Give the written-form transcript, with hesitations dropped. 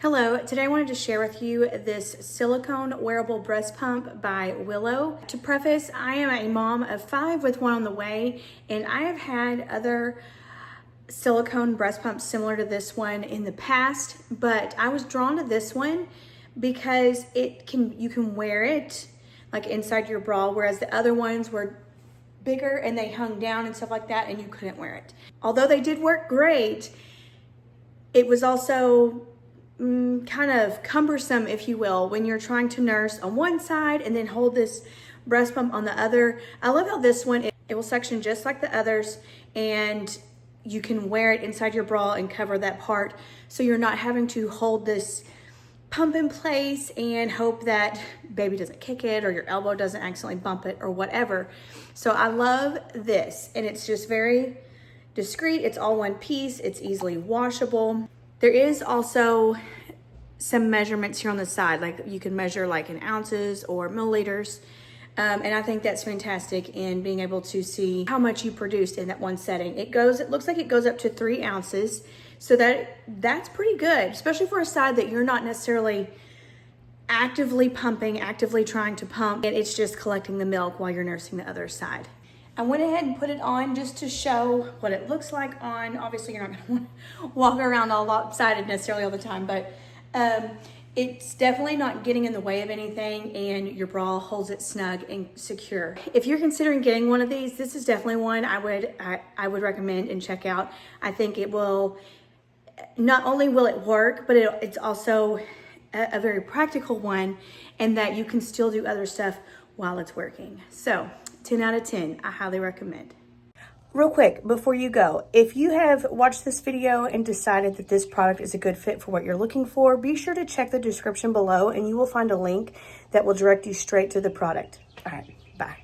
Hello, today I wanted to share with you this silicone wearable breast pump by Willow. To preface, I am a mom of 5 with one on the way, and I have had other silicone breast pumps similar to this one in the past, but I was drawn to this one because you can wear it like inside your bra, whereas the other ones were bigger and they hung down and stuff like that and you couldn't wear it. Although they did work great, it was also kind of cumbersome, if you will, when you're trying to nurse on one side and then hold this breast pump on the other. I love how this one, it will suction just like the others, and you can wear it inside your bra and cover that part, so you're not having to hold this pump in place and hope that baby doesn't kick it or your elbow doesn't accidentally bump it or whatever. So I love this, and it's just very discreet. It's all one piece. It's easily washable. There is also some measurements here on the side, like you can measure like in ounces or milliliters. And I think that's fantastic in being able to see how much you produced in that one setting. It looks like it goes up to 3 ounces. So that's pretty good, especially for a side that you're not necessarily actively pumping, actively trying to pump, and it's just collecting the milk while you're nursing the other side. I went ahead and put it on just to show what it looks like on. Obviously, you're not going to walk around all lopsided necessarily all the time, but it's definitely not getting in the way of anything, and your bra holds it snug and secure. If you're considering getting one of these, this is definitely one I would recommend and check out. I think it will, not only will it work, but it's also a very practical one, and that you can still do other stuff while it's working. So 10 out of 10, I highly recommend. Real quick, before you go, if you have watched this video and decided that this product is a good fit for what you're looking for, be sure to check the description below and you will find a link that will direct you straight to the product. All right, bye.